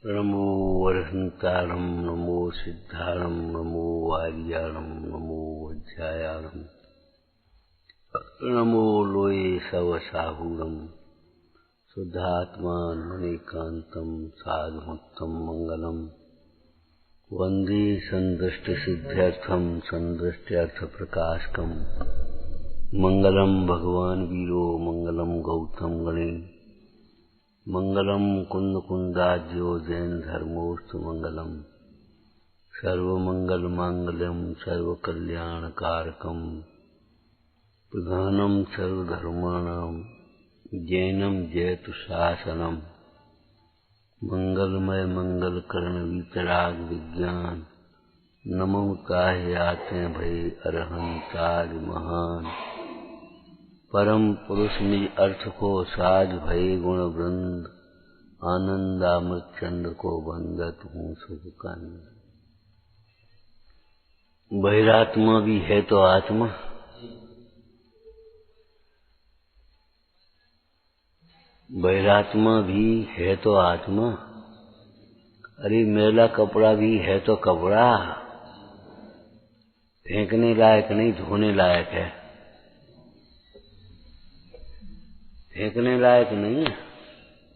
नमो वरहंतारं नमो सिद्धारं नमो वार्याणं नमो वज्रायाणं नमो लोये सवसाहूरं शुद्धात्मानमेकान्तं साधुमुक्तं मंगलम् वन्दे सन्दृष्टसिद्ध्यर्थं सन्दृष्ट्यर्थप्रकाशकम् मंगलम भगवान वीरो मंगलम गौतम गणे मंगलम कुंद कुंदाज्यो जैन धर्मोस्तु मंगलम सर्वमंगल मांगल्यम सर्वकल्याण कारकम प्रधानम सर्वधर्माणाम जैनम जयतु शासनम मंगलमय मंगल कर्ण वितराग विज्ञान नमो ताहे आते भय अरहंताज महान परम पुरुष निज अर्थ को साज भय गुण वृंद आनंदामृत चंद्र को वंदत हूँ सुख कानंद। बहिरात्मा भी है तो आत्मा, बहिरात्मा भी है तो आत्मा। अरे मैला कपड़ा भी है तो कपड़ा, फेंकने लायक नहीं धोने लायक है। फेंकने लायक नहीं है,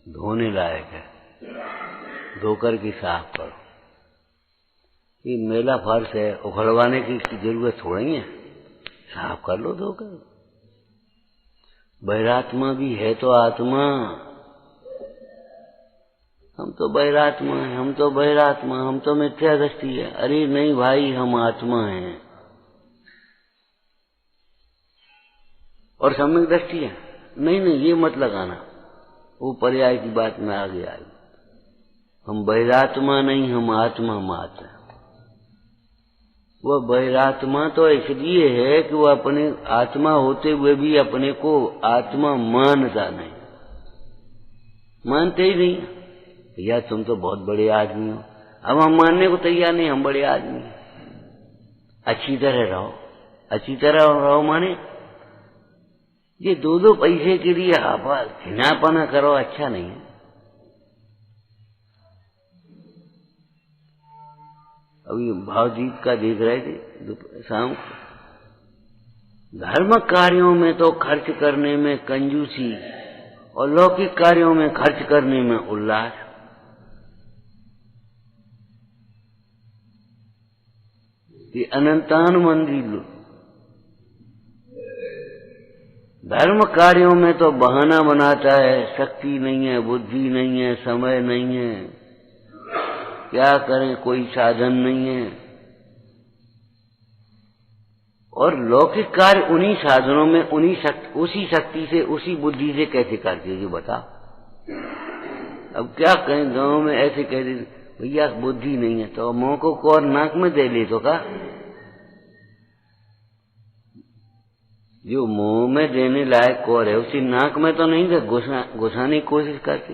धोने लायक है। धोकर की साफ करो। ये मेला फर्श है, उखड़वाने की जरूरत थोड़ी है, साफ कर लो धोकर। बहिरात्मा भी है तो आत्मा। हम तो बहिरात्मा है, हम तो बहिरात्मा, हम तो मिथ्या दृष्टि है। अरे नहीं भाई, हम आत्मा हैं और सम्यक दृष्टि है। नहीं नहीं, ये मत लगाना, वो पर्याय की बात में आगे आई। हम बहिरात्मा नहीं, हम आत्मा मात्र। वह बहिरात्मा तो इसलिए है कि वह अपने आत्मा होते हुए भी अपने को आत्मा मानता नहीं, मानते ही नहीं। या तुम तो बहुत बड़े आदमी हो, अब हम मानने को तैयार नहीं, हम बड़े आदमी हैं। अच्छी तरह रहो, अच्छी तरह रहो माने ये दो पैसे के लिए आप हिनापना करो, अच्छा नहीं है। अभी भावजीत का देख रहे थे शाम को, धर्म कार्यों में तो खर्च करने में कंजूसी और लौकिक कार्यों में खर्च करने में उल्लास। ये अनंतान मंदिर धर्म कार्यों में तो बहाना बनाता है, शक्ति नहीं है, बुद्धि नहीं है, समय नहीं है, क्या करें, कोई साधन नहीं है। और लौकिक कार्य उन्हीं साधनों में उसी शक्ति से, उसी बुद्धि से कैसे करते हैं, जो बता। अब क्या कहें, गांव में ऐसे कह देते भैया बुद्धि नहीं है, तो मौकों को और नाक में दे ले तो का। जो मुंह में देने लायक और है उसी नाक में तो नहीं, घुसाने की कोशिश करते।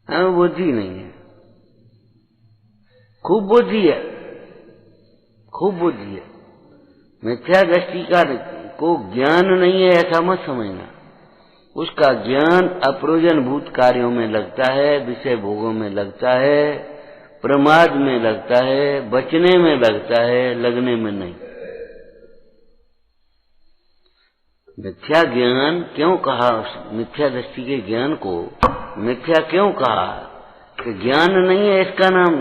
हाँ, बुद्धि नहीं है। खूब बुद्धि है, खूब बुद्धि है। मिथ्या दृष्टि का को ज्ञान नहीं है ऐसा मत समझना। उसका ज्ञान अप्रयोजनभूत कार्यों में लगता है, विषय भोगों में लगता है, प्रमाद में लगता है, बचने में लगता है, लगने में नहीं। मिथ्या ज्ञान क्यों कहा, मिथ्या दृष्टि के ज्ञान को मिथ्या क्यों कहा? कि ज्ञान नहीं है, इसका नाम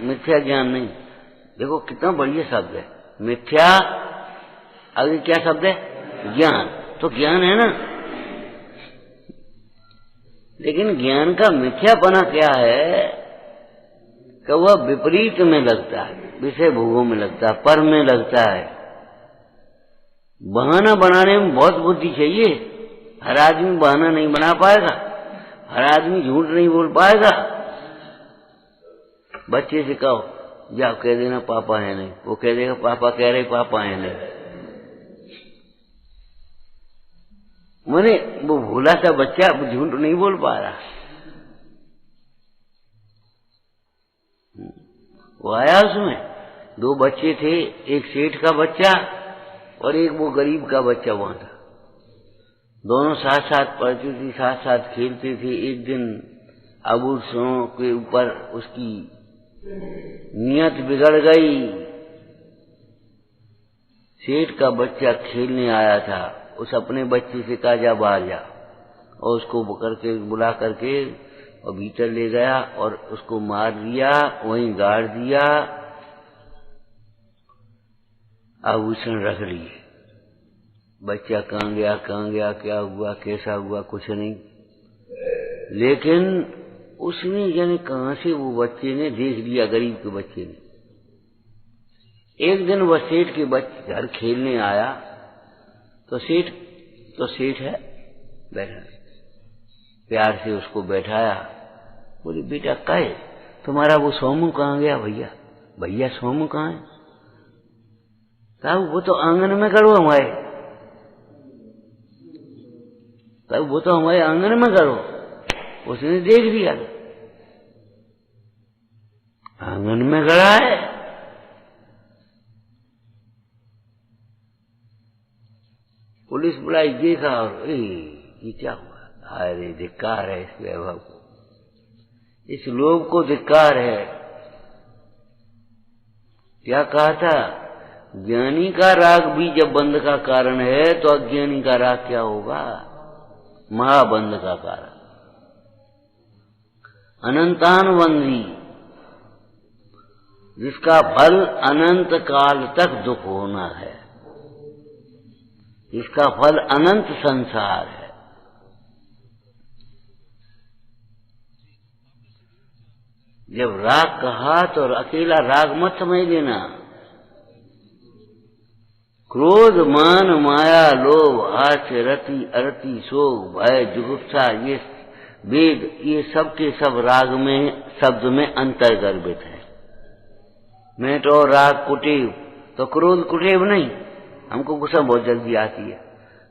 मिथ्या ज्ञान नहीं। देखो कितना बढ़िया शब्द है मिथ्या, आगे क्या शब्द है? ज्ञान। तो ज्ञान है ना, लेकिन ज्ञान का मिथ्यापना क्या है कि वह विपरीत में लगता है, विषय भोगों में लगता है, पर में लगता है। बहाना बनाने में बहुत बुद्धि चाहिए। हर आदमी बहाना नहीं बना पाएगा, हर आदमी झूठ नहीं बोल पाएगा। बच्चे से कहो जाओ कह देना पापा है नहीं, वो कह देगा पापा कह रहे पापा है नहीं। मैंने वो भोला सा बच्चा झूठ नहीं बोल पा रहा। वो आया, उसमें दो बच्चे थे, एक सेठ का बच्चा और एक वो गरीब का बच्चा वहां था। दोनों साथ साथ पढ़ती थी, साथ साथ खेलती थी। एक दिन अब उसों के ऊपर उसकी नियत बिगड़ गई। सेठ का बच्चा खेलने आया था, उस अपने बच्चे से कहा जा बाहर जा, और उसको बुला करके और भीतर ले गया और उसको मार दिया, वहीं गाड़ दिया, आभूषण रख लिए। बच्चा कहाँ गया, क्या हुआ, कैसा हुआ, कुछ नहीं। लेकिन उसने यानी कहां से वो बच्चे ने देख लिया, गरीब के बच्चे ने। एक दिन वह सेठ के बच्चे घर खेलने आया, तो सेठ है बैठा, प्यार से उसको बैठाया। बोले बेटा कहे तुम्हारा वो सोमू कहाँ गया? भैया सोमू कहाँ है? साहब वो तो आंगन में करो हमारे, साहब वो तो हमारे आंगन में करो। उसने देख लिया, आंगन में गड़ा है। पुलिस बुलाई, देखा और ये क्या हुआ? अरे धिक्कार है इस वैभव को, इस लोभ को धिक्कार है। क्या कहा था? ज्ञानी का राग भी जब बंध का कारण है तो अज्ञानी का राग क्या होगा? महाबंध का कारण। अनंतान बंधी, जिसका फल अनंत काल तक दुख होना है, इसका फल अनंत संसार है। जब राग कहा तो अकेला राग मत समझ लेना। क्रोध, मान, माया, लोभ, हास्य, रति, अरति, शोक, भय, जुगुप्सा, ये वेग, ये सब के सब राग में, शब्द में अंतर्गर्भित है। मैं तो राग कुटेव, तो क्रोध कुटेव नहीं। हमको गुस्सा बहुत जल्दी आती है।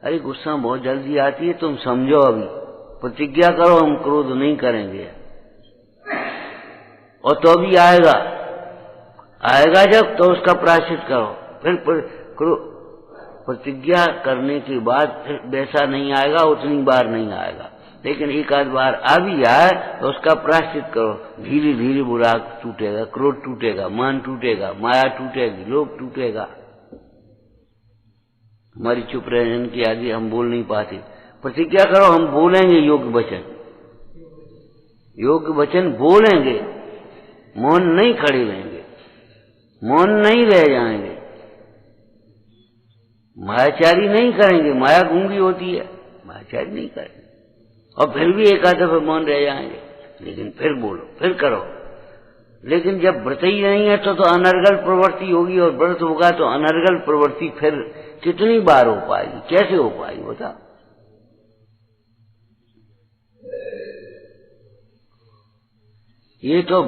अरे गुस्सा बहुत जल्दी आती है, तुम समझो, अभी प्रतिज्ञा करो हम क्रोध नहीं करेंगे, और तो भी आएगा जब, तो उसका प्रायश्चित करो। फिर प्रतिज्ञा करने के बाद फिर वैसा नहीं आएगा, उतनी बार नहीं आएगा, लेकिन एक आध बार आ भी जाए तो उसका प्रायश्चित करो। धीरे धीरे वो राग टूटेगा, क्रोध टूटेगा, मान टूटेगा, माया टूटेगी, लोभ टूटेगा। हमारी चुप रहने की आदि, हम बोल नहीं पाते। प्रतिज्ञा करो हम बोलेंगे योग्य वचन बोलेंगे, मौन नहीं खड़े रहेंगे, मौन नहीं रह जाएंगे, मायाचारी नहीं करेंगे। माया गूंगी होती है, मायाचारी नहीं करेंगे। और फिर भी एक आध दफे मौन रह जाएंगे, लेकिन फिर बोलो, फिर करो। लेकिन जब व्रत ही नहीं है तो अनर्गल प्रवृत्ति होगी, और व्रत होगा तो अनर्गल प्रवृत्ति फिर कितनी बार हो पाएगी, कैसे हो पाएगी बता? ये तो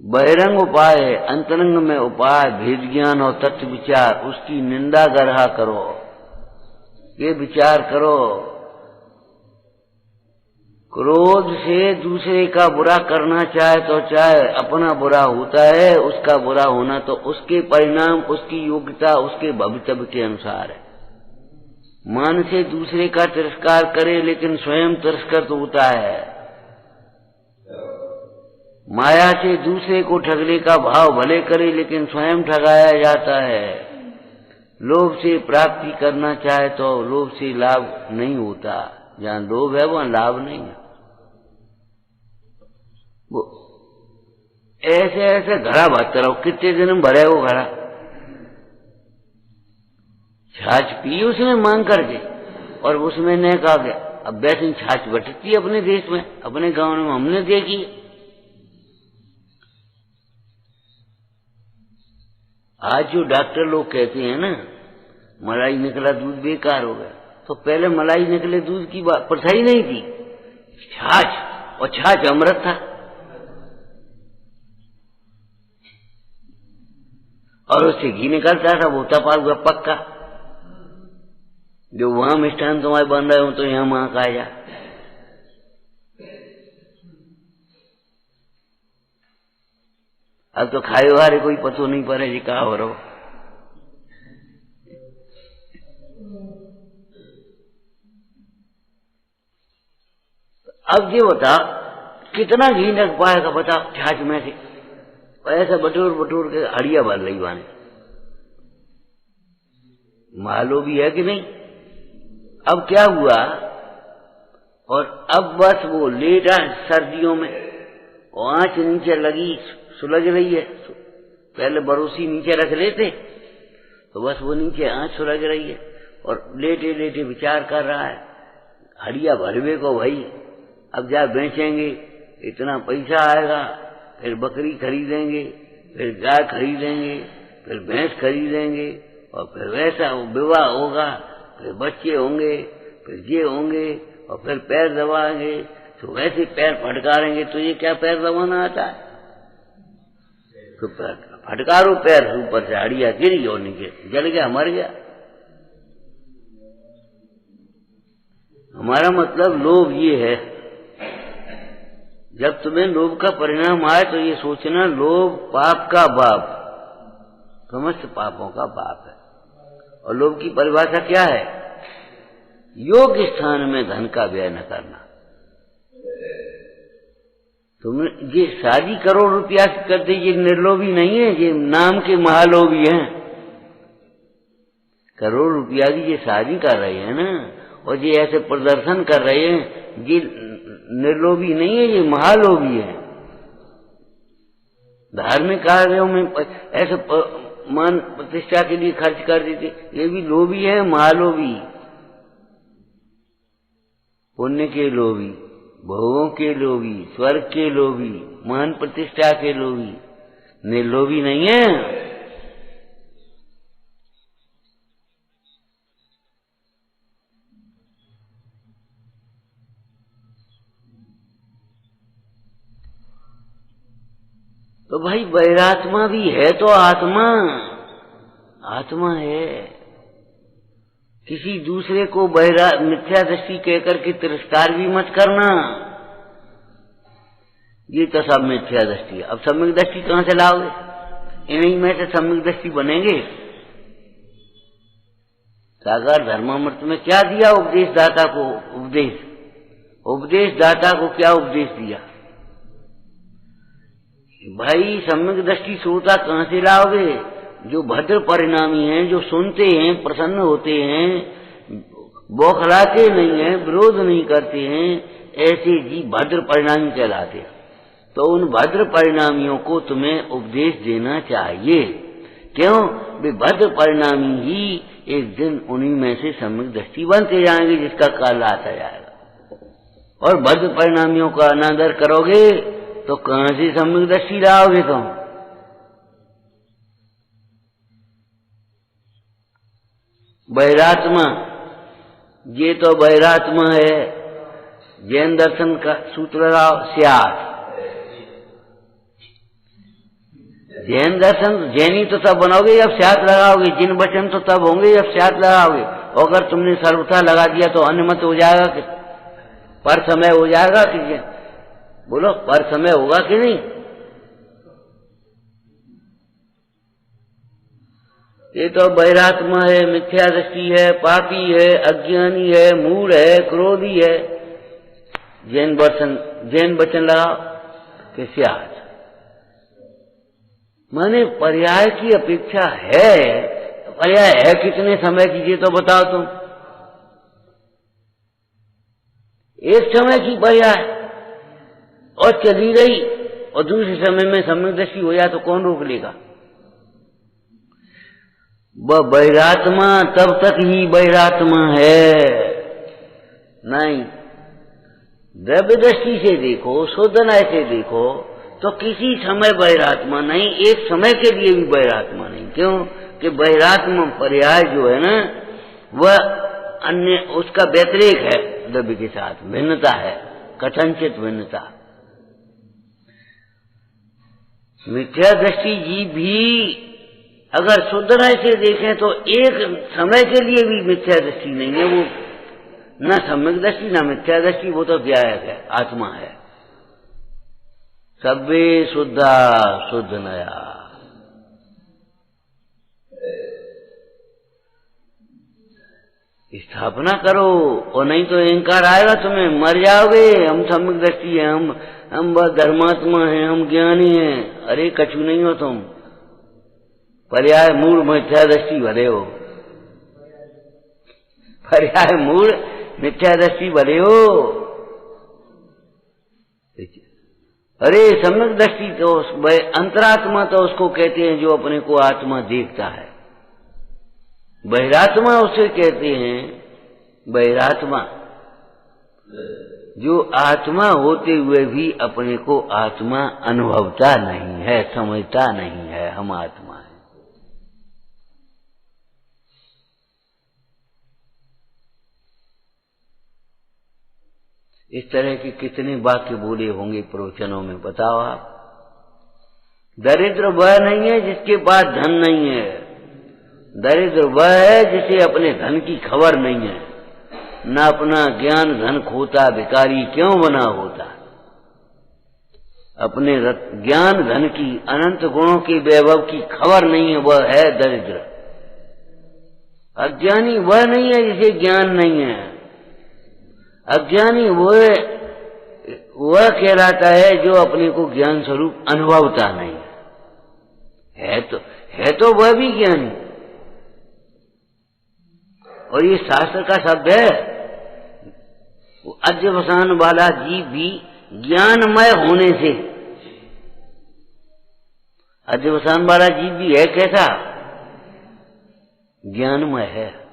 बहिरंग उपाय है, अंतरंग में उपाय, भेद ज्ञान और तत्व विचार, उसकी निंदा गरहा करो। ये विचार करो, क्रोध से दूसरे का बुरा करना चाहे तो चाहे अपना बुरा होता है, उसका बुरा होना तो उसके परिणाम, उसकी योग्यता, उसके भवितव्य के अनुसार है। मन से दूसरे का तिरस्कार करे लेकिन स्वयं तिरस्कृत होता है। माया से दूसरे को ठगने का भाव भले करे लेकिन स्वयं ठगाया जाता है। लोभ से प्राप्ति करना चाहे तो लोभ से लाभ नहीं होता, जहाँ लोभ है वहाँ लाभ नहीं है। वो ऐसे ऐसे घड़ा भरते रहो, कितने दिन में भरे वो घड़ा? छाछ पी उसमें मांग करके, और उसमें न कहा गया। अब वैसे छाछ बटती है अपने देश में, अपने गांव में हमने देखी। आज जो डॉक्टर लोग कहते हैं ना मलाई निकला दूध बेकार हो गया, तो पहले मलाई निकले दूध की बात प्रथा ही नहीं थी, छाछ, और छाछ अमृत था। और उससे घी निकलता था, वो तपा हुआ पक्का। जो वहां मिष्ठान तुम्हारे बन रहे हो तो यहां वहां खा जा। अब तो खाए वाले कोई पतो नहीं पड़े जी कहा हो रहो। अब ये बता कितना घी लग पाएगा, बता छाछ में से। ऐसा बटोर बटोर के हड़िया भर रही वाने, मालो भी है कि नहीं। अब क्या हुआ, और अब बस वो लेटा सर्दियों में, आंच नीचे लगी सुलग रही है। पहले बरोसी नीचे रख लेते तो बस वो नीचे आंच सुलग रही है, और लेटे लेटे विचार कर रहा है हड़िया भरवे को भाई, अब जा बेचेंगे इतना पैसा आएगा, फिर बकरी खरीदेंगे, फिर गाय खरीदेंगे, फिर भैंस खरीदेंगे, और फिर वैसा विवाह होगा, फिर बच्चे होंगे, फिर ये होंगे, और फिर पैर दबाएंगे, तो वैसे पैर फटकारेंगे। तो ये क्या पैर दबाना आता है? तो फटकारो पैर, ऊपर से हड़िया गिरी और नीचे जल गया, मर गया। हमारा मतलब लोभ ये है, जब तुम्हें लोभ का परिणाम आए तो ये सोचना लोभ पाप का बाप, समस्त पापों का बाप है। और लोभ की परिभाषा क्या है? योग्य स्थान में धन का व्यय न करना। तुम ये शादी करोड़ रुपया करते, ये निर्लोभी नहीं है, ये नाम के महालोभी हैं। करोड़ रुपया की ये शादी कर रहे हैं ना, और ये ऐसे प्रदर्शन कर रहे हैं, ये निर्लोभी नहीं है, ये महालोभी है। धार्मिक कार्यों में ऐसे मान प्रतिष्ठा के लिए खर्च कर देते, ये भी लोभी है, महालोभी। पुण्य के लोभी, भोगों के लोभी, स्वर्ग के लोभी, मान प्रतिष्ठा के लोभी, निर्लोभी नहीं है। तो भाई बैरात्मा भी है तो आत्मा, आत्मा है। किसी दूसरे को मिथ्या दृष्टि कहकर के तिरस्कार भी मत करना, ये तो सब मिथ्या दृष्टि है। अब सम्यक दृष्टि कहां से लाओगे? इन्हीं में से सम्यक दृष्टि बनेंगे। सागर धर्मामृत में क्या दिया उपदेश दाता को? उपदेश दाता को क्या उपदेश दिया? भाई सम्यक दृष्टि श्रोता कहां से लाओगे? जो भद्र परिणामी हैं, जो सुनते हैं, प्रसन्न होते हैं, बौखलाते नहीं हैं, विरोध नहीं करते हैं, ऐसे जीव भद्र परिणामी कहलाते हैं। तो उन भद्र परिणामियों को तुम्हें उपदेश देना चाहिए। क्यों? वे भद्र परिणामी ही एक दिन उन्हीं में से सम्यक दृष्टि बनते जाएंगे, जिसका काल आता जाएगा। और भद्र परिणामियों का अनादर करोगे तो कहां से सम्यक दृष्टि लाओगे तुम? बैरात्मा, ये तो बैरात्मा है। जैन दर्शन का सूत्र लगाओ, स्यात्। जैन दर्शन जैनी तो तब बनाओगे जब स्यात् लगाओगे, जिन वचन तो तब होंगे जब स्यात् लगाओगे। और अगर तुमने सर्वथा लगा दिया तो अनुमत हो जाएगा कि पर समय हो जाएगा कि बोलो पर समय होगा कि नहीं? ये तो बैरात्मा है, मिथ्या दृष्टि है, पापी है, अज्ञानी है, मूढ़ है, क्रोधी है। जैन वचन लगाओ कि स्यात्। माने पर्याय की अपेक्षा है। पर्याय है कितने समय की ये तो बताओ तुम। एक समय की पर्याय और चली गई, और दूसरे समय में सम्यक दृष्टि हो जाए तो कौन रोक लेगा? वह बैरात्मा तब तक ही बैरात्मा है। नहीं, द्रव्य दृष्टि से देखो, शोधनाय से देखो तो किसी समय बैरात्मा नहीं, एक समय के लिए भी बैरात्मा नहीं। क्यों? कि बैरात्मा पर्याय जो है ना, वह अन्य उसका व्यतिरेक है, द्रव्य के साथ भिन्नता है, कथनचित भिन्नता। मिथ्या दृष्टि जी भी अगर शुद्ध राय से देखें तो एक समय के लिए भी मिथ्या दृष्टि नहीं है। वो न सम्यक दृष्टि न मिथ्या दृष्टि, वो तो व्यायक है, आत्मा है। सब्बे शुद्धा शुद्ध नया। स्थापना करो, और नहीं तो अहंकार आएगा तुम्हें, मर जाओगे। हम सम्यक दृष्टि है, हम बस धर्मात्मा हैं, हम ज्ञानी हैं। अरे कछु नहीं हो तुम, पर्याय मूल मिथ्या दृष्टि भले हो, पर्याय मूल मिथ्या दृष्टि भले हो। अरे सम्यक दृष्टि तो अंतरात्मा तो उसको कहते हैं जो अपने को आत्मा देखता है। बहिरात्मा उसे कहते हैं, बहिरात्मा जो आत्मा होते हुए भी अपने को आत्मा अनुभवता नहीं है, समझता नहीं है हम आत्मा है। इस तरह के कितने वाक्य बोले होंगे प्रवचनों में, बताओ आप। दरिद्र वह नहीं है जिसके पास धन नहीं है, दरिद्र वह है जिसे अपने धन की खबर नहीं है, न अपना ज्ञान धन खोता भिखारी क्यों बना होता। अपने ज्ञान धन की अनंत गुणों के वैभव की खबर नहीं है, वह है दरिद्र। अज्ञानी वह नहीं है जिसे ज्ञान नहीं है, अज्ञानी वह कहलाता है जो अपने को ज्ञान स्वरूप अनुभवता नहीं है तो वह भी ज्ञानी। और ये शास्त्र का शब्द है, अध्यवसान वाला जीव भी ज्ञानमय होने से, अध्यवसान वाला जीव भी है कैसा, ज्ञानमय है।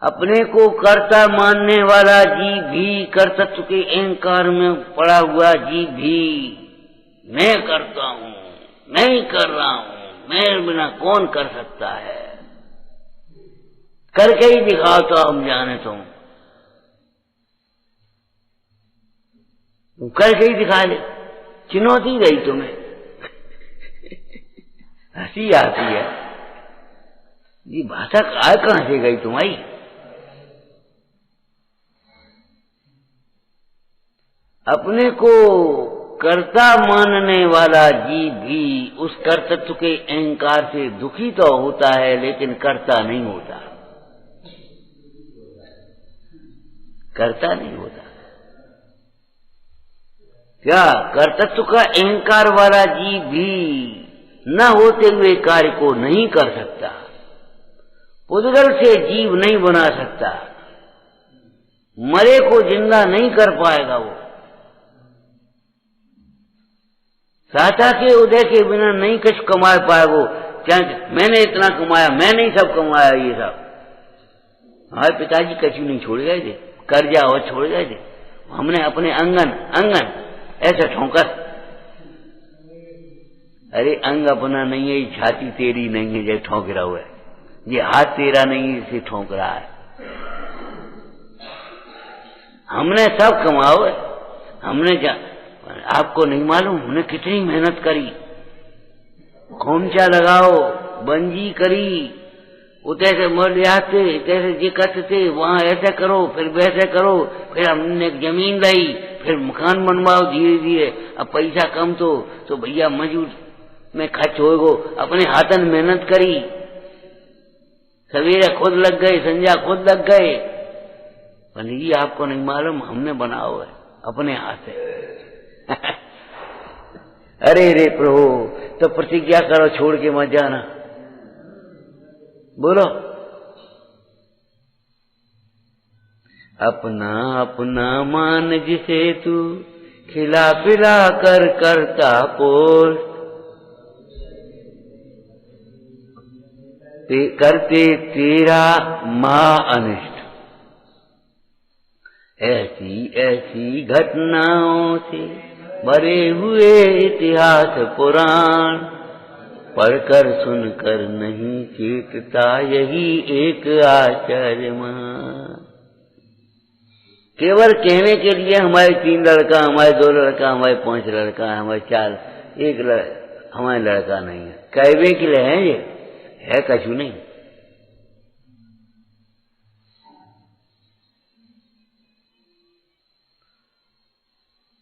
अपने को कर्ता मानने वाला जीव भी, कर्तृत्व के अहंकार में पड़ा हुआ जीव भी, मैं करता हूं, मैं ही कर रहा हूं, मेरे बिना कौन कर सकता है, करके ही दिखाओ तो हम जाने, तुम करके ही दिखा ले, चुनौती गई तुम्हें। हंसी आती है, ये भाषा आय कहां से गई तुम्हारी। अपने को कर्ता मानने वाला जीव भी उस कर्तृत्व के अहंकार से दुखी तो होता है, लेकिन कर्ता नहीं होता, कर्ता नहीं होता। क्या कर्तृत्व का अहंकार वाला जीव भी न होते हुए कार्य को नहीं कर सकता, पुद्गल से जीव नहीं बना सकता, मरे को जिंदा नहीं कर पाएगा वो, साता के उदय के बिना नहीं कुछ कमा पाए वो। चाहे मैंने इतना कमाया, मैं नहीं सब कमाया, ये सब हमारे पिताजी कछु नहीं छोड़ गए थे, कर्जा और छोड़ गए थे, हमने अपने अंगन ऐसा ठोंकर। अरे अंग अपना नहीं है, छाती तेरी नहीं है जो ठोंक रहा हुआ है, ये हाथ तेरा नहीं है इसे ठोंक रहा है। हमने सब कमाओ, हमने क्या, आपको नहीं मालूम हमने कितनी मेहनत करी, खोमचा लगाओ, बंजी करी, उतैसे मर जाते, तैसे जिकत थे, वहां ऐसे करो, फिर वैसे करो, फिर हमने जमीन लाई, फिर मकान बनवाओ धीरे धीरे। अब पैसा कम तो भैया मजूर में खर्च होगो, अपने हाथन मेहनत करी, सवेरे खुद लग गए, संध्या खुद लग गए। पंडित जी आपको नहीं मालूम हमने बनाओ है अपने हाथ से। अरे रे प्रभु, तो प्रतिज्ञा करो, छोड़ के मत जाना, बोलो। अपना अपना मान जिसे तू खिला पिला कर करता पोष, करते तेरा महा अनिष्ट। ऐसी ऐसी घटनाओं से भरे हुए इतिहास पुराण, पढ़कर सुनकर नहीं चेतता यही एक आश्चर्य। केवल कहने के लिए हमारे 3 लड़का, हमारे 2 लड़का, हमारे 5 लड़का, हमारे 4, एक हमारे लड़का नहीं है, कहवे के लिए है, ये है कछु नहीं।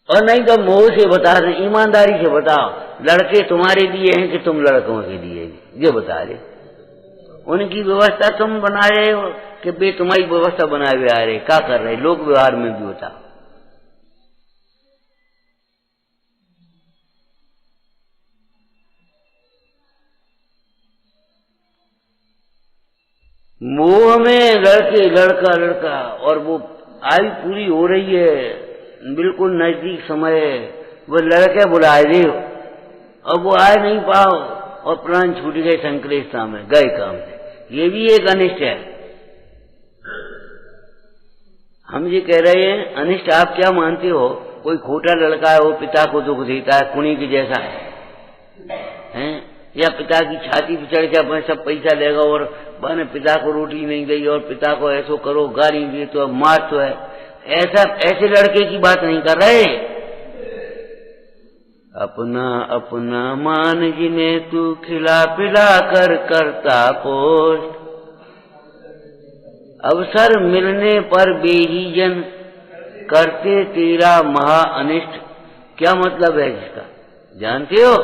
और नहीं तो मोह से बता रहे, ईमानदारी से बताओ, लड़के तुम्हारे लिए हैं कि तुम लड़कों के लिए, ये बता दे। उनकी व्यवस्था तुम बना रहे हो कि बे तुम्हारी व्यवस्था बनाए हुए आ रहे, क्या कर रहे? लोक व्यवहार में भी होता। मोह में लड़के लड़का लड़का, और वो आयु पूरी हो रही है, बिल्कुल नजदीक समय, वो लड़के बुला रहे हो और वो आ नहीं पाओ और प्राण छूट गए संकलेशता में, गए काम से। ये भी एक अनिष्ट है। हम ये कह रहे हैं अनिष्ट आप क्या मानते हो? कोई खोटा लड़का है, वो पिता को दुख देता है, कुणी के जैसा है, या पिता की छाती पर चढ़ के अपने सब पैसा लेगा और मैंने पिता को रोटी नहीं दी और पिता को ऐसो करो, गाली दी तो मार तो है, ऐसा ऐसे लड़के की बात नहीं कर रहे। अपना अपना मान जिन्हें तू खिला पिला कर करता पोस्ट, अवसर मिलने पर बेहीजन करते तेरा महा अनिष्ट। क्या मतलब है इसका जानते हो?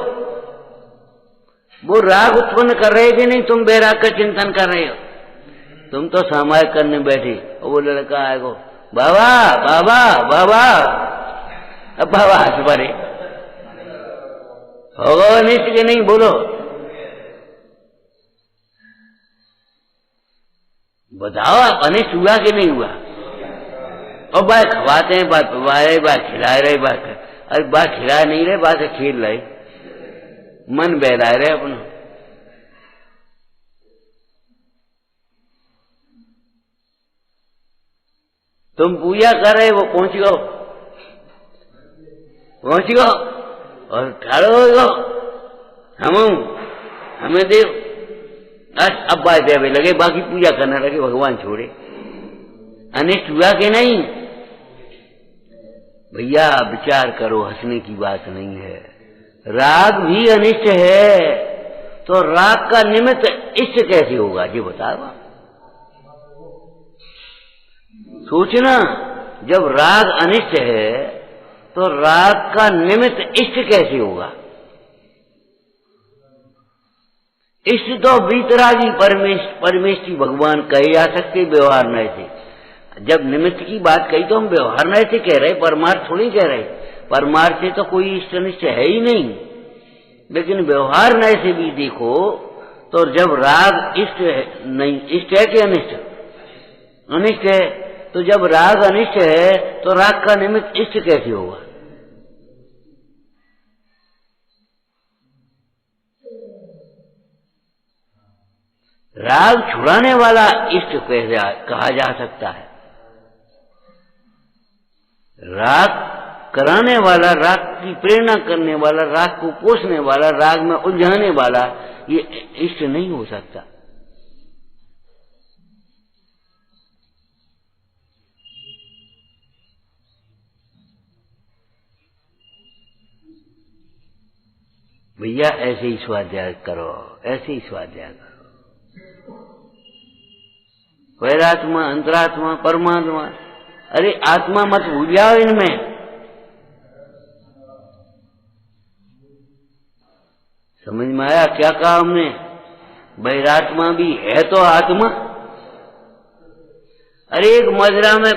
वो राग उत्पन्न कर रहे कि नहीं? तुम बैराग का चिंतन कर रहे हो, तुम तो सामायिक करने बैठे, और वो लड़का आएगो बाबा बाबा बाबा, अब बाबा हंस पड़े, होगा अनिष्ट के नहीं? बोलो, बताओ आप, अनिष्ट हुआ कि नहीं हुआ? और बात खवाते हैं, बात पवा रहे, बात खिला रहे, बात, अरे बात खिला नहीं रहे, बात खेल रहे, मन बहला रहे अपना। तुम पूजा कर रहे, वो पहुंच गो और ठाड़ो हो गो, हमें दे, अब बात देवे लगे, बाकी पूजा करने लगे, भगवान छोड़े। अनिष्ट हुआ कि नहीं? भैया विचार करो, हंसने की बात नहीं है। राग भी अनिष्ट है, तो राग का निमित्त इष्ट कैसे होगा? ये बताओ। सोचना, जब राग अनिष्ट है तो राग का निमित्त इष्ट कैसे होगा? इष्ट तो वीतरागी परमेष्ठी भगवान कहे जा सकते, व्यवहार नय से। जब निमित्त की बात कही तो हम व्यवहार नय से कह रहे, परमार्थ थोड़ी कह रहे। परमार्थ से तो कोई इष्ट अनिष्ट है ही नहीं, लेकिन व्यवहार नय से भी देखो तो जब राग इष्ट है, नहीं इष्ट है कि अनिष्ट? अनिष्ट है। तो जब राग अनिष्ट है तो राग का निमित्त इष्ट कैसे होगा? राग छुड़ाने वाला इष्ट कैसे कहा जा सकता है? राग कराने वाला, राग की प्रेरणा करने वाला, राग को पोषने वाला, राग में उलझाने वाला, ये इष्ट नहीं हो सकता। भैया ऐसे ही स्वाध्याय करो, ऐसे ही स्वाध्याय करो। वैरात्मा, अंतरात्मा, परमात्मा, अरे आत्मा मत भूल जाओ इनमें। समझ में आया क्या कहा हमने? वैरात्मा भी है तो आत्मा। अरे एक मजरा में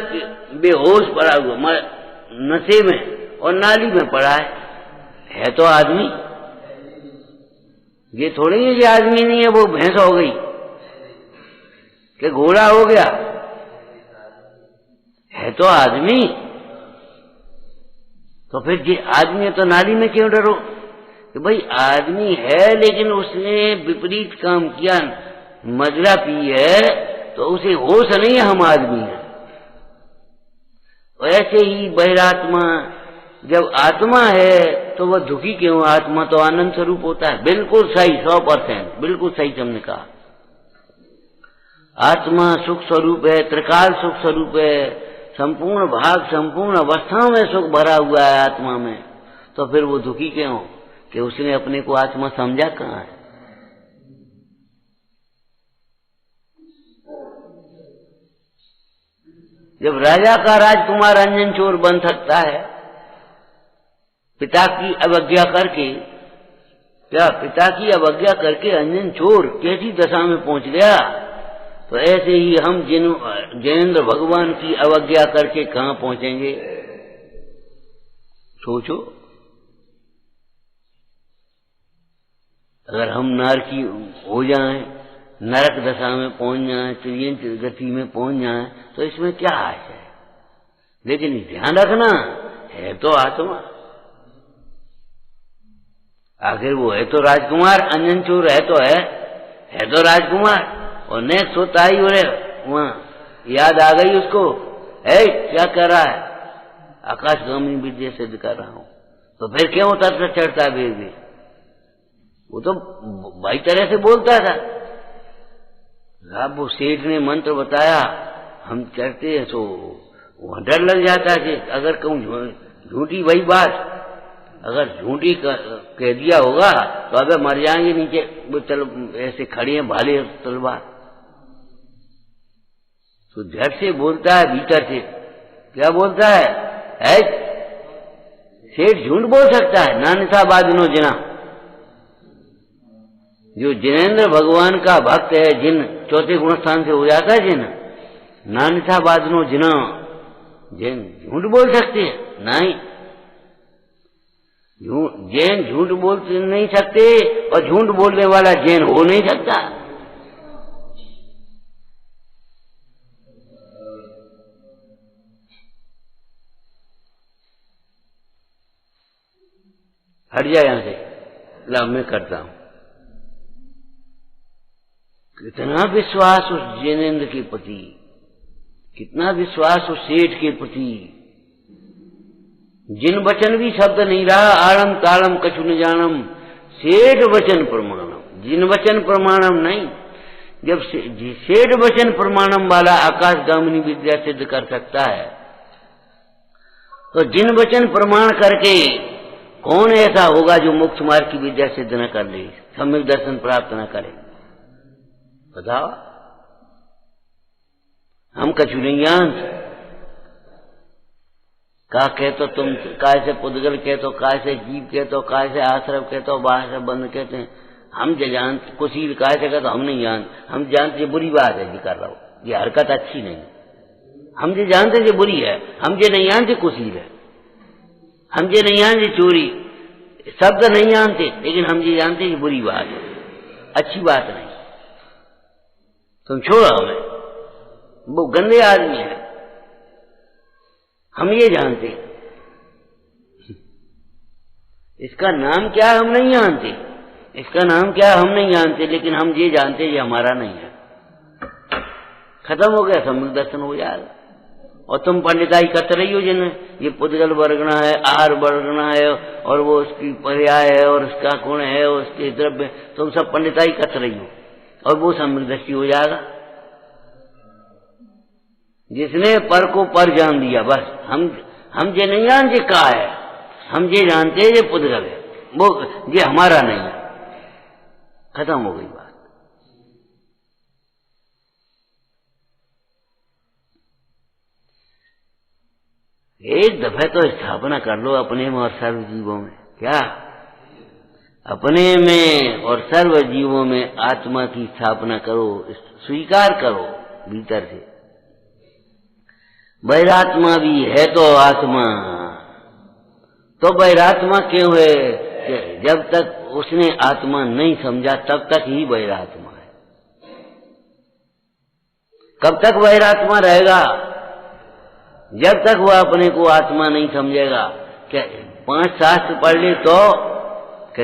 बेहोश पड़ा हुआ, नशे में और नाली में पड़ा है तो आदमी। ये थोड़ी है कि आदमी नहीं है, वो भैंस हो गई कि घोड़ा हो गया, है तो आदमी। तो फिर ये आदमी है तो नाली में क्यों डरो? कि भाई आदमी है लेकिन उसने विपरीत काम किया, मजरा पी है, तो उसे होश नहीं है हम आदमी हैं। ऐसे ही बहिरात्मा जब आत्मा है तो वह दुखी क्यों? आत्मा तो आनंद स्वरूप होता है। बिल्कुल सही, 100%, बिल्कुल सही तुमने कहा। आत्मा सुख स्वरूप है, त्रिकाल सुख स्वरूप है, संपूर्ण भाग, संपूर्ण अवस्थाओं में सुख भरा हुआ है आत्मा में। तो फिर वो दुखी क्यों कि उसने अपने को आत्मा समझा कहाँ है? जब राजा का राजकुमार अंजन चोर बन सकता है, पिता की अवज्ञा करके क्या पिता की अवज्ञा करके अंजन चोर कैसी दशा में पहुंच गया? तो ऐसे ही हम जिनेंद्र भगवान की अवज्ञा करके कहां पहुंचेंगे? सोचो, अगर हम नारकी हो जाएं, नरक दशा में पहुंच जाएं, त्रियंत गति में पहुंच जाएं, तो इसमें क्या आश है? लेकिन ध्यान रखना, है तो आत्मा। आखिर वो है तो राजकुमार, अंजन चोर है तो राजकुमार। और नेक्स्ट होता ही हो वहां याद आ गई उसको, है क्या कर रहा है? आकाशगामी विद्या सिद्ध कर रहा हूं। तो फिर क्यों तत्व चढ़ता भी? वो तो भाई तरह से बोलता था। अब वो सेठ ने मंत्र बताया, हम चढ़ते हैं तो वहां डर लग जाता है कि अगर कहूं झूठी वही बात, अगर झूठी कह दिया होगा तो अबे मर जाएंगे नीचे। वो चल ऐसे खड़े हैं भाले तलवार, तो झट से बोलता है भीतर से, क्या बोलता है सेठ झूठ बोल सकता है? नानिसा बाजनो जिना। जो जिनेंद्र भगवान का भक्त है, जिन चौथे गुण स्थान से हो जाता है जिन, नानिसा बाजनो जिना, जिन झूठ बोल सकते हैं? नहीं, जैन झूठ बोल नहीं सकते और झूठ बोलने वाला जैन हो नहीं सकता। हट जाए यहां से, लाभ में करता हूं। कितना विश्वास उस जिनेंद्र के प्रति, कितना विश्वास उस सेठ के प्रति। जिन वचन भी शब्द नहीं रहा, आड़म ताड़म कछु न जानम, सेठ वचन प्रमाणम। जिन वचन प्रमाणम नहीं, जब सेठ वचन प्रमाणम वाला आकाशगामिनी विद्या सिद्ध कर सकता है, तो जिन वचन प्रमाण करके कौन ऐसा होगा जो मोक्ष मार्ग की विद्या सिद्ध न कर ले, सम्यक दर्शन प्राप्त न करे? बताओ, हम कछु नहीं जानते। का कहते तुम, काय से पुद्गल कहते, काय से जीव कहते, काय से आश्रव कहते, बाहर से बंद कहते हैं। हम जो जानते, कुशील काय से कहते हम नहीं जानते। हम जानते ये बुरी बात है जी कर रहा हो, ये हरकत अच्छी नहीं। हम जो जानते ये बुरी है, हम जो नहीं जानते कुशील है, हम जो नहीं जानते चोरी, शब्द नहीं जानते, लेकिन हम ये जानते ये बुरी बात है, अच्छी बात नहीं। तुम छोड़ो हमें, वो गंदे आदमी है, हम ये जानते। इसका नाम क्या है हम नहीं जानते, इसका नाम क्या है हम नहीं जानते, लेकिन हम ये जानते ये हमारा नहीं है। खत्म हो गया, सम्यक दर्शन हो जाएगा। और तुम पंडिताई करते रही हो जिनमें ये पुद्गल वर्गना है, आहार वर्गना है, और वो उसकी पर्याय है, और उसका गुण है, और उसके द्रव्य, तुम सब पंडिताई करते रही हो, और वो सम्यक दृष्टि हो जाएगा। जिसने पर को पर जान दिया, बस हम ये नहीं जानते का है, हम ये जानते ये पुद्गल है, वो ये हमारा नहीं है। खत्म हो गई बात। एक दफे तो स्थापना कर लो अपने में और सर्व जीवों में। क्या? अपने में और सर्व जीवों में आत्मा की स्थापना करो, स्वीकार करो भीतर से। बहिरात्मा भी है तो आत्मा, तो बहिरात्मा क्यों है? जब तक उसने आत्मा नहीं समझा तब तक ही बहिरात्मा है। कब तक बहिरात्मा रहेगा? जब तक वह अपने को आत्मा नहीं समझेगा। क्या 5 शास्त्र पढ़ ले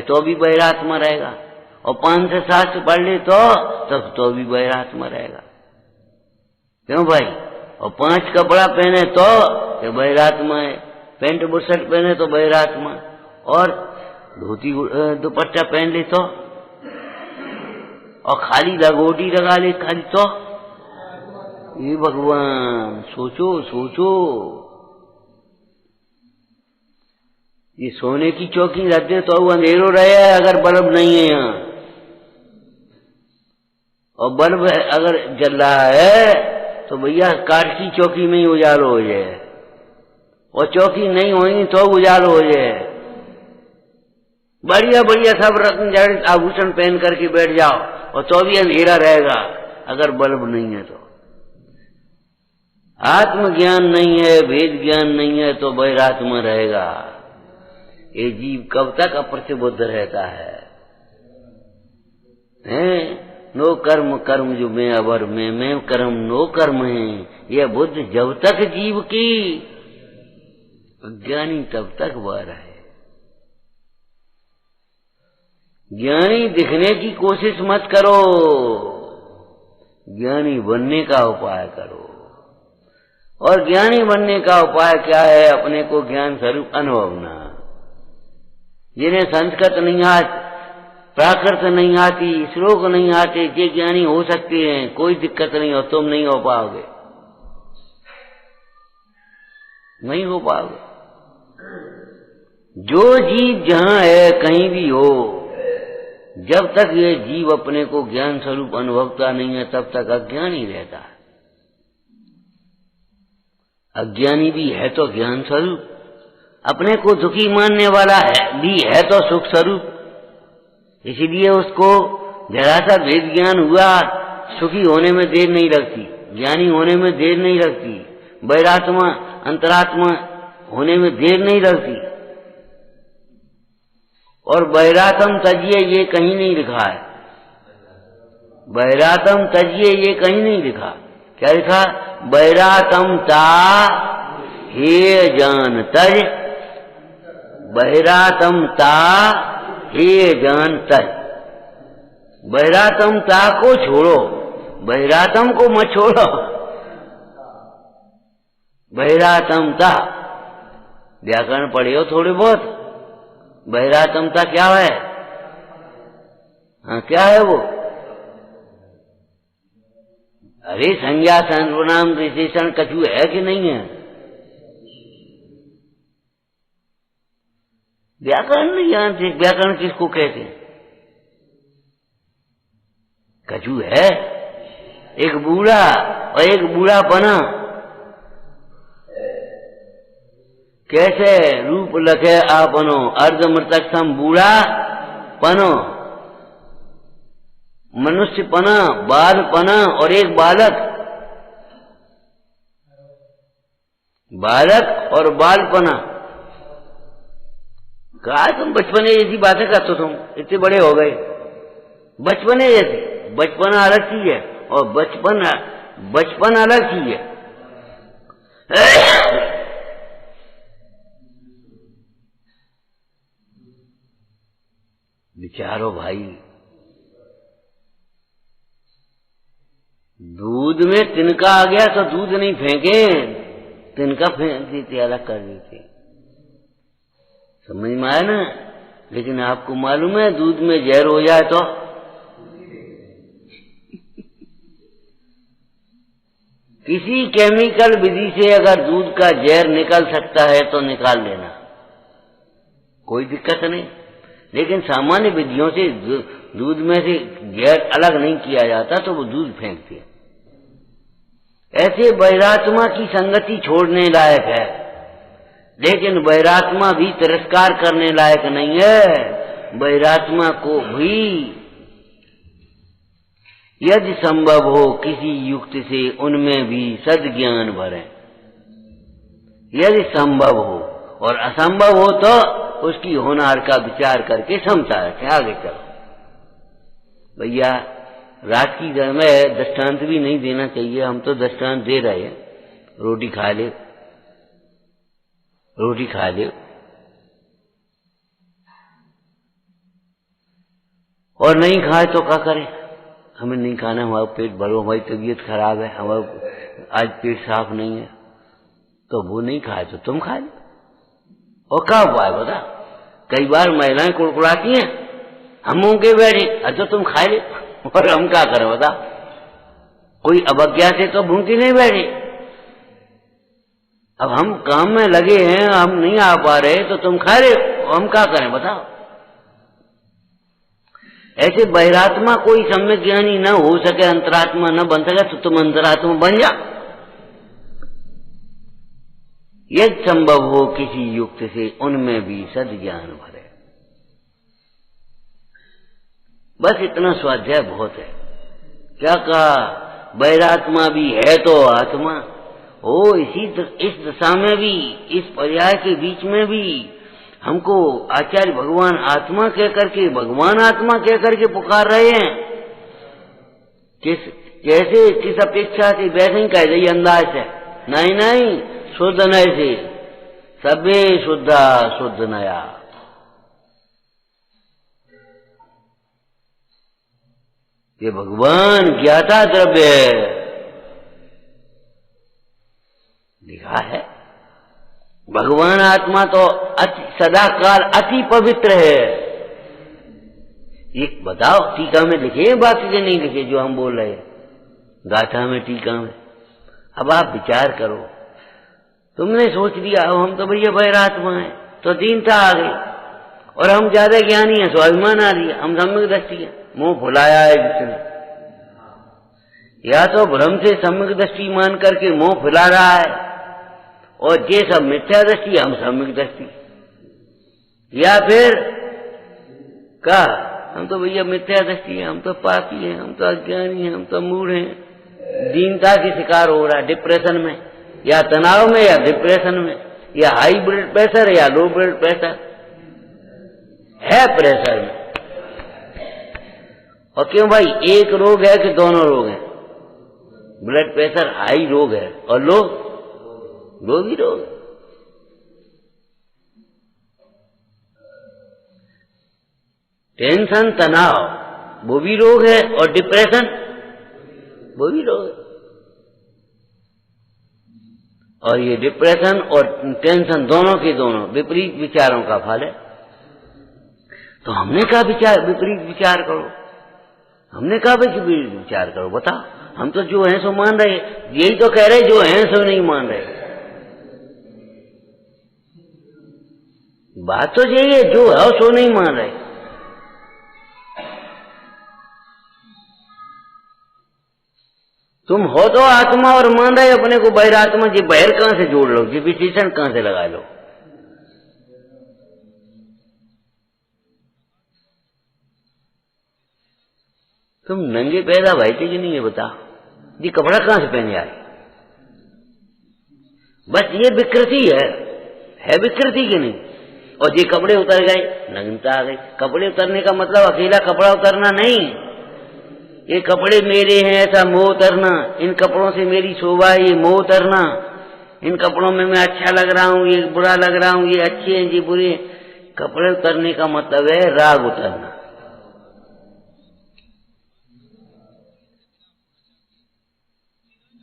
तो भी बहिरात्मा रहेगा, और 500 शास्त्र पढ़ ले तो भी बहिरात्मा रहेगा। क्यों भाई? और 5 कपड़ा पहने तो बहिरात्मा है, पैंट बुशर्ट पहने तो बहिरात्मा, और धोती दुपट्टा पहन ले तो, और खाली लगोटी लगा ले खाली तो। ये भगवान, सोचो सोचो, ये सोने की चौकी रख दे तो अंधेरो रहे अगर बल्ब नहीं है यहाँ, और बल्ब अगर जल रहा है तो भैया काठ की चौकी में ही उजालो हो जाए, और चौकी नहीं होगी तो उजालो हो जाए। बढ़िया बढ़िया सब रत्न जड़ित आभूषण पहन करके बैठ जाओ और तो भी अंधेरा रहेगा अगर बल्ब नहीं है तो। आत्मज्ञान नहीं है, भेद ज्ञान नहीं है तो बैरात्मा रहेगा। ये जीव कब तक अप्रतिबुद्ध रहता है? नो कर्म कर्म जो मैं अवर में, मैं कर्म नो कर्म है, यह बुद्ध जब तक जीव की, ज्ञानी तब तक वह रहे। ज्ञानी दिखने की कोशिश मत करो, ज्ञानी बनने का उपाय करो। और ज्ञानी बनने का उपाय क्या है? अपने को ज्ञान स्वरूप अनुभवना। जिन्हें संस्कृत नहीं आती, प्राकृत नहीं आती, श्लोक नहीं आते, ये ज्ञानी हो सकते हैं, कोई दिक्कत नहीं हो, तुम नहीं हो पाओगे, नहीं हो पाओगे। जो जीव जहां है कहीं भी हो, जब तक ये जीव अपने को ज्ञान स्वरूप अनुभवता नहीं है तब तक अज्ञानी रहता है। अज्ञानी भी है तो ज्ञान स्वरूप, अपने को दुखी मानने वाला है भी है तो सुख स्वरूप। इसीलिए उसको जरा सा भेद ज्ञान हुआ, सुखी होने में देर नहीं लगती, ज्ञानी होने में देर नहीं लगती, बैरात्मा अंतरात्मा होने में देर नहीं लगती। और बैरातम तजिए ये कहीं नहीं लिखा है, बैरातम तजिए ये कहीं नहीं लिखा। क्या लिखा? बैरातम ता हे जान तज, बैरातम ता हे जान तज। बैरातम ता को छोड़ो, बैरातम को मत छोड़ो। बैरातमता व्याकरण पढ़े हो थोड़े बहुत? बैरातमता क्या है? हाँ, क्या है वो? अरे संज्ञा सर्वनाम विशेषण कछु है कि नहीं है? व्याकरण नहीं जानते, व्याकरण किसको कहते हैं? कछु है? एक बूढ़ा और एक बूढ़ा पना, कैसे रूप लखे आपनो, अर्धमृतक सम बूढ़ा पनो, मनुष्य पना, बाल पना और एक बालक, बालक और बाल पना। कहा तुम बचपने जैसी बातें करते, तुम इतने बड़े हो गए। बचपने जैसी, बचपना अलग चीज है और बचपन अलग चीज है। विचारो भाई, दूध में तिनका आ गया तो दूध नहीं फेंके, तिनका फेंक देते, अलग कर देते। समझ में आया ना? लेकिन आपको मालूम है दूध में जहर हो जाए तो किसी केमिकल विधि से अगर दूध का जहर निकल सकता है तो निकाल लेना, कोई दिक्कत नहीं। लेकिन सामान्य विधियों से दूध में से जहर अलग नहीं किया जाता तो वो दूध फेंक दिया। ऐसे बैरात्मा की संगति छोड़ने लायक है, लेकिन बैरात्मा भी तिरस्कार करने लायक नहीं है। बैरात्मा को भी यदि संभव हो किसी युक्ति से उनमें भी सद्ज्ञान भरें, यदि संभव हो, और असंभव हो तो उसकी होनार का विचार करके समझा रखें। आगे चलो भैया, रात की घर में दृष्टांत भी नहीं देना चाहिए, हम तो दृष्टांत दे रहे हैं। रोटी खा ले, रोटी खा ले, और नहीं खाए तो क्या करें? हमें नहीं खाना, हमारा पेट भरो, हमारी तबीयत खराब है, हमारा आज पेट साफ नहीं है, तो वो नहीं खाए तो तुम खा लो। और क्या उपाय बता? कई बार महिलाएं कुड़कुड़ाती हैं, हम मुंह के बैठे, अच्छा तुम खा ले, और हम क्या करें बता? कोई अवज्ञा से तो भूखी नहीं बैठे। अब हम काम में लगे हैं, हम नहीं आ पा रहे, तो तुम खा ले, हम क्या करें बताओ? ऐसे बहिरात्मा कोई सम्यक ज्ञानी न हो सके, अंतरात्मा न बन सके, तो तुम अंतरात्मा बन जा। यदि संभव हो किसी युक्ति से उनमें भी सद्ज्ञान भरे। बस इतना स्वाध्याय बहुत है। क्या कहा? बैरात्मा भी है तो आत्मा हो। इस दशा में भी, इस पर्याय के बीच में भी हमको आचार्य भगवान आत्मा कह करके, भगवान आत्मा कह करके पुकार रहे हैं। कैसे, किस अपेक्षा से बैठे कह रही अंदाज है? नहीं नहीं, शुद्ध नय से सबे शुद्धा शुद्ध नया। ये भगवान ज्ञाता द्रव्य है, लिखा है। भगवान आत्मा तो सदा काल अति पवित्र है। एक बताओ, टीका में लिखे बाकी के नहीं लिखे जो हम बोल रहे हैं, गाथा में, टीका में। अब आप विचार करो, तुमने सोच लिया हम तो भैया बैरात्मा है, तो दीनता आ गई, और हम ज्यादा ज्ञानी है, स्वाभिमान आ रही है, हम सम्यक दृष्टि है, मुंह फुलाया है जिसने। या तो भ्रम से सम्यक दृष्टि मान करके मुंह फुला रहा है, और ये सब मिथ्या दृष्टि, हम सम्यक दृष्टि। या फिर का हम तो भैया मिथ्या दृष्टि है, हम तो पापी हैं, हम तो अज्ञानी हैं, हम तो मूढ़ हैं। दीनता की शिकार हो रहा है, डिप्रेशन में, या तनाव में, या डिप्रेशन में, या हाई ब्लड प्रेशर या लो ब्लड प्रेशर है, प्रेशर में। और क्यों भाई, एक रोग है कि दोनों रोग हैं? ब्लड प्रेशर हाई रोग है, और लो भी रोग है। टेंशन, तनाव वो भी रोग है, और डिप्रेशन वो भी रोग है। और ये डिप्रेशन और टेंशन दोनों के दोनों विपरीत विचारों का फल है। तो हमने कहा विपरीत विचार करो, हमने कहा विपरीत विचार करो। बताओ, हम तो जो है सो मान रहे, यही तो कह रहे जो है सो नहीं मान रहे। बात तो यही है, जो है सो नहीं मान रहे। तुम हो तो आत्मा और मान रहे अपने को बैरात्मा। जी बैर कहां से जोड़ लो, जी विशेषण कहां से लगा लो? तुम नंगे पैदा भाई थे कि नहीं, ये बता। जी कपड़ा कहां से पहने आए? बस ये विकृति है विकृति की नहीं। और ये कपड़े उतर गए, नग्नता आ गई। कपड़े उतरने का मतलब अकेला कपड़ा उतरना नहीं, ये कपड़े मेरे हैं ऐसा मोह उतरना, इन कपड़ों से मेरी शोभा है ये मोह उतरना, इन कपड़ों में मैं अच्छा लग रहा हूं, ये बुरा लग रहा हूं, ये अच्छे हैं ये बुरे। कपड़े उतरने का मतलब है राग उतरना।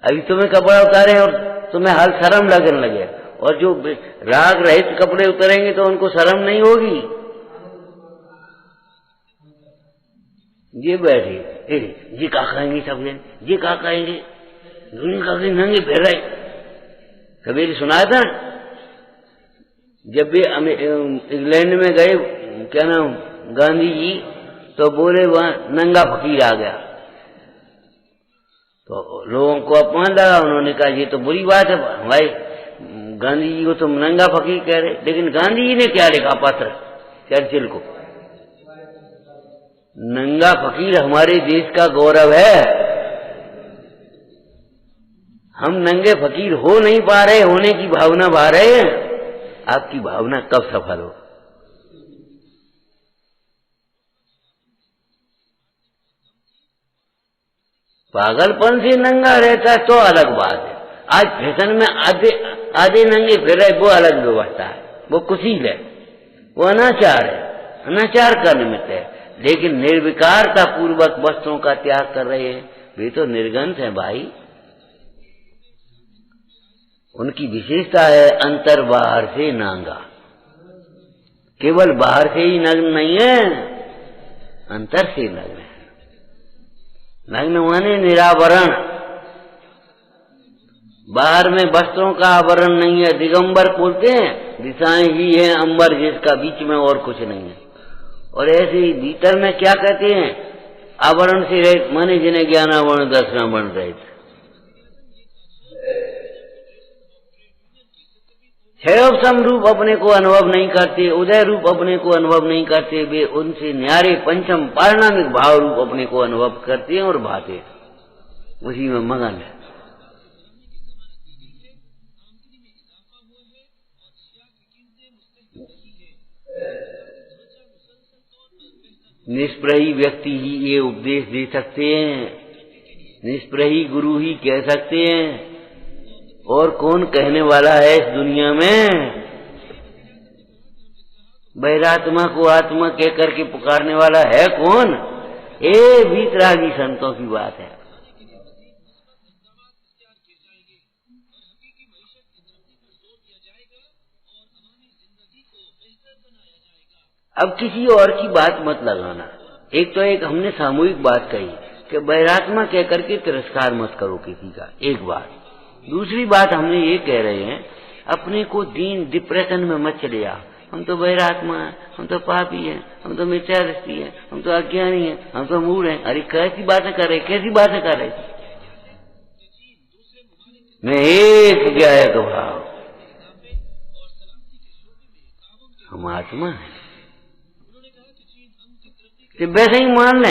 अभी तुम्हें कपड़ा उतारे और तुम्हें हर शर्म लगने लगे, और जो राग रहित कपड़े उतरेंगे तो उनको शर्म नहीं होगी। ये बैठे ये क्या कहेंगे सब जन, ये क्या कहेंगे, दुनिया का नंगे फिर रहे। कबीर सुनाया था, जब भी इंग्लैंड में गए, क्या नाम, गांधी जी, तो बोले वहां नंगा फकीर आ गया, तो लोगों को अपमान लगा। उन्होंने कहा ये तो बुरी बात है भाई, गांधी जी को तुम नंगा फकीर कह रहे। लेकिन गांधी जी ने क्या लिखा पत्र चर्चिल को, नंगा फकीर हमारे देश का गौरव है। हम नंगे फकीर हो नहीं पा रहे, होने की भावना भा रहे हैं। आपकी भावना कब सफल हो? पागलपन से नंगा रहता है तो अलग बात है। आज फैशन में आधे नंगे फिर रहे, वो अलग व्यवस्था है, वो कुशील है, वो अनाचार है, अनाचार का निमित्त है। लेकिन निर्विकारता पूर्वक वस्त्रों का त्याग कर रहे हैं, वे तो निर्गंथ हैं भाई। उनकी विशेषता है अंतर बाहर से नांगा। केवल बाहर से ही नग्न नहीं है, अंतर से नग्न है। नग्न माने निरावरण, बाहर में वस्त्रों का आवरण नहीं है। दिगंबर बोलते हैं, दिशाएं ही है अंबर जिसका, बीच में और कुछ नहीं है। और ऐसे ही भीतर में क्या कहते हैं, आवरण से रहित, माने जिन्हें ज्ञानावरण दर्शनावरण रहित। हेयोपम रूप अपने को अनुभव नहीं करते, उदय रूप अपने को अनुभव नहीं करते, वे उनसे न्यारे पंचम पारिणामिक भाव रूप अपने को अनुभव करते हैं और भाते हैं, उसी में मगन है। निष्प्रही व्यक्ति ही ये उपदेश दे सकते हैं, निष्प्रही गुरु ही कह सकते हैं, और कौन कहने वाला है इस दुनिया में? बहिरात्मा को आत्मा कह करके पुकारने वाला है कौन? ये वीतरागी संतों की बात है। अब किसी और की बात मत लगाना। एक तो एक हमने सामूहिक बात कही कि बहिरात्मा कह करके तिरस्कार मत करो किसी का, एक बात। दूसरी बात हमने ये कह रहे हैं, अपने को दीन डिप्रेशन में मत चले जा, हम तो बहिरात्मा है, हम तो पापी हैं, हम तो मिथ्यादृष्टि हैं, हम तो अज्ञानी हैं, हम तो मूढ़ हैं। अरे कैसी बातें कर रहे, कैसी बातें कर रहे? मैं एक गायक भाव, हम आत्मा है। कि वैसे ही मान ले,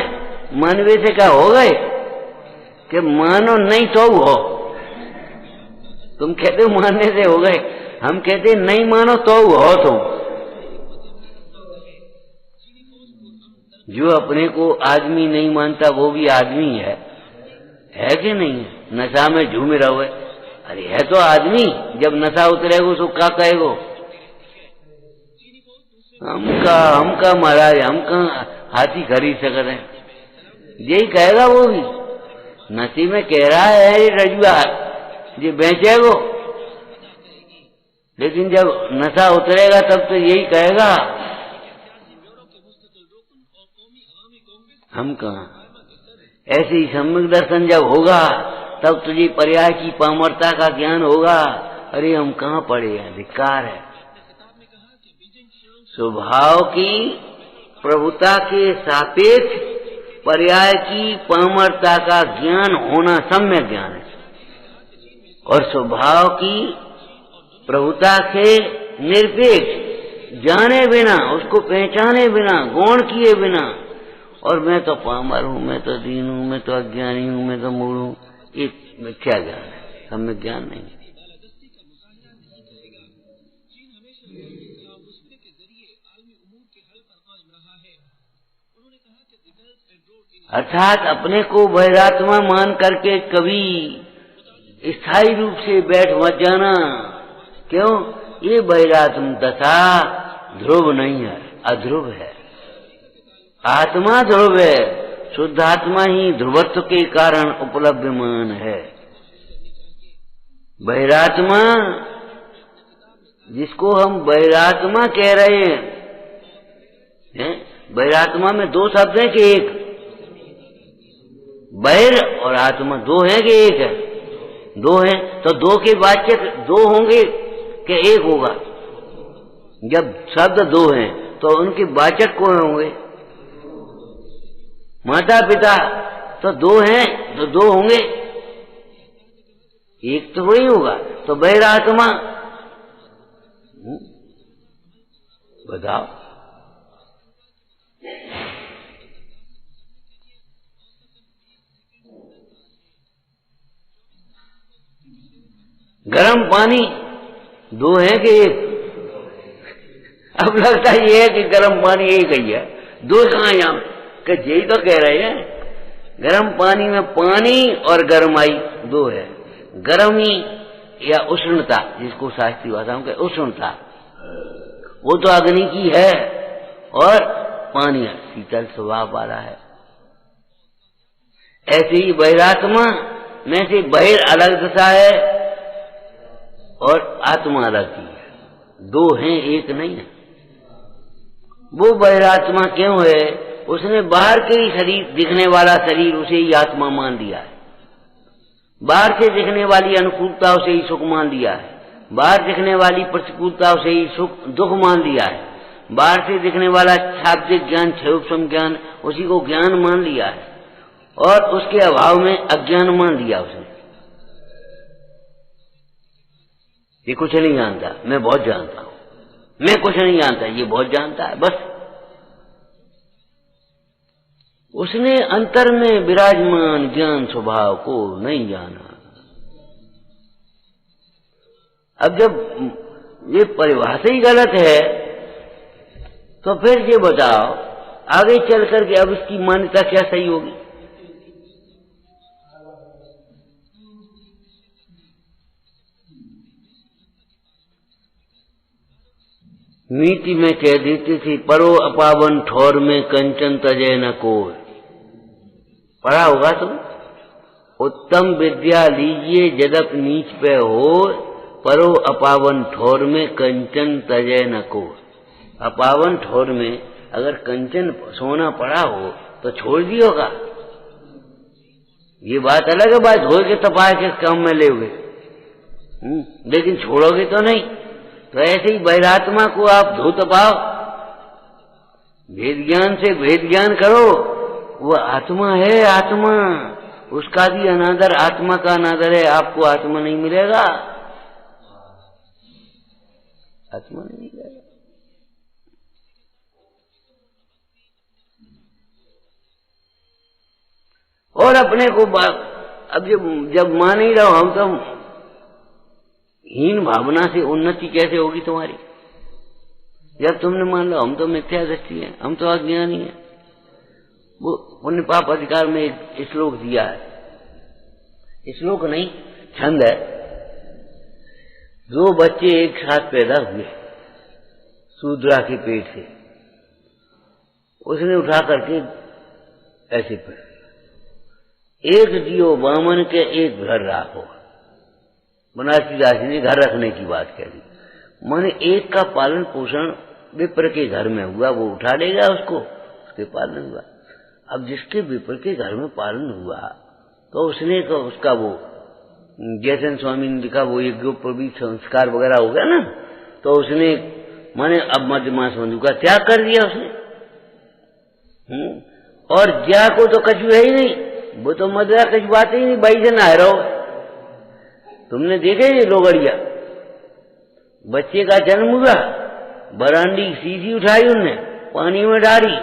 मानवे से क्या हो गए कि मानो नहीं तो हो। तुम कहते हो मानने से हो गए, हम कहते नहीं मानो तो हो तुम। जो अपने को आदमी नहीं मानता वो भी आदमी है कि नहीं? नशा में झूम रहो है, अरे है तो आदमी। जब नशा उतरेगो तो क्या कहेगो? हमका महाराज, हम कहाँ हाथी खरीद सकते हैं, यही कहेगा वो भी। नशे में कह रहा है ये रजुआ ये बेचेगो, लेकिन जब नशा उतरेगा तब तो यही कहेगा हम कहाँ। ऐसे ही सम्यक दर्शन जब होगा तब तुझे पर्याय की पामरता का ज्ञान होगा। अरे हम कहाँ पड़े हैं, धिक्कार है। स्वभाव की प्रभुता के सापेक्ष पर्याय की पामरता का ज्ञान होना सम्यक ज्ञान है, और स्वभाव की प्रभुता से निरपेक्ष जाने बिना, उसको पहचाने बिना, गौण किए बिना, और मैं तो पामर हूं, मैं तो दीन हूं, मैं तो अज्ञानी हूं, मैं तो मूढ़ हूं, ये मिथ्या ज्ञान है, सम्यक ज्ञान नहीं। अर्थात अपने को बहिरात्मा मान करके कभी स्थायी रूप से बैठ मत जाना। क्यों? ये बहिरात्म दशा ध्रुव नहीं है, अध्रुव है। आत्मा ध्रुव है, शुद्ध आत्मा ही ध्रुवत्व के कारण उपलब्धमान है। बहिरात्मा, जिसको हम बहिरात्मा कह रहे हैं, बहिरात्मा में दो शब्द हैं कि एक? बहिर और आत्मा दो है कि एक है? दो है। तो दो के वाचक दो होंगे कि एक होगा? जब शब्द दो हैं तो उनके वाचक कौन होंगे? माता पिता तो दो हैं तो दो होंगे, एक तो वही होगा। तो बहिरात्मा बताओ। गर्म पानी दो है कि एक? अब लगता ये है कि गर्म पानी एक ही है, दो कहाँ यहाँ कि यही तो कह रहे हैं। गर्म पानी में पानी और गर्माई दो है। गर्मी या उष्णता, जिसको शास्त्रीय भाषा में उष्णता, वो तो अग्नि की है, और पानी शीतल स्वभाव वाला है। ऐसे ही बहिरात्मा में से बहिर अलग दशा है और आत्मा अलग ही है, दो हैं एक नहीं है। वो बहिरात्मा क्यों है? उसने बाहर के ही शरीर, दिखने वाला शरीर, उसे ही आत्मा मान लिया है। बाहर से दिखने वाली अनुकूलता उसे ही सुख मान लिया है, बाहर दिखने वाली प्रतिकूलता उसे ही सुख दुख मान लिया है, बाहर से दिखने वाला शाब्दिक ज्ञान, क्षयोपम ज्ञान, उसी को ज्ञान मान लिया है, और उसके अभाव में अज्ञान मान लिया उसने। ये कुछ नहीं जानता, मैं बहुत जानता हूं, मैं कुछ नहीं जानता, ये बहुत जानता है। बस उसने अंतर में विराजमान ज्ञान स्वभाव को नहीं जाना। अब जब ये परिभाषा ही गलत है तो फिर ये बताओ आगे चल करके अब इसकी मान्यता क्या सही होगी? नीति में कह देती थी, परो अपावन ठौर में कंचन तजय न कोय। पढ़ा होगा तुम, उत्तम विद्या लीजिए जदप नीच पे हो, परो अपावन ठौर में कंचन तजय न कोय। अपावन ठौर में अगर कंचन सोना पड़ा हो तो छोड़ दिया होगा, ये बात अलग है, बात हो के तपा के काम में लेोगे, लेकिन छोड़ोगे तो नहीं। तो ऐसे ही बैरात्मा को आप धो तपाओ, भेद ज्ञान से भेद ज्ञान करो, वो आत्मा है, आत्मा, उसका भी अनादर आत्मा का अनादर है। आपको आत्मा नहीं मिलेगा, आत्मा नहीं मिलेगा। और अपने को अब जब मान ही रहो हम, तो हीन भावना से उन्नति कैसे होगी तुम्हारी? जब तुमने मान लो हम तो मिथ्या दृष्टि है, हम तो अज्ञानी है। वो पुण्य पाप अधिकार में एक श्लोक दिया है, श्लोक नहीं छंद है। दो बच्चे एक साथ पैदा हुए शूद्रा के पेट से, उसने उठा करके ऐसे पर एक दियो बामन के एक घर राखो। बनारसी दास ने घर रखने की बात कह दी, माने एक का पालन पोषण विप्र के घर में हुआ, वो उठा लेगा उसको, उसके पालन हुआ। अब जिसके विप्र के घर में पालन हुआ तो उसने तो उसका वो जैसन स्वामी ने लिखा वो यज्ञ पर भी संस्कार वगैरह हो गया ना, तो उसने माने अब मध्यमास बंधु का त्याग कर दिया उसने। और ज्या को तो कछु है ही नहीं, वो तो मदरा कछु बात ही नहीं, भाई से ना रहो। तुमने देखे ये लोगड़िया, बच्चे का जन्म हुआ, बरांडी सीधी उठाई उनने, पानी में डाली,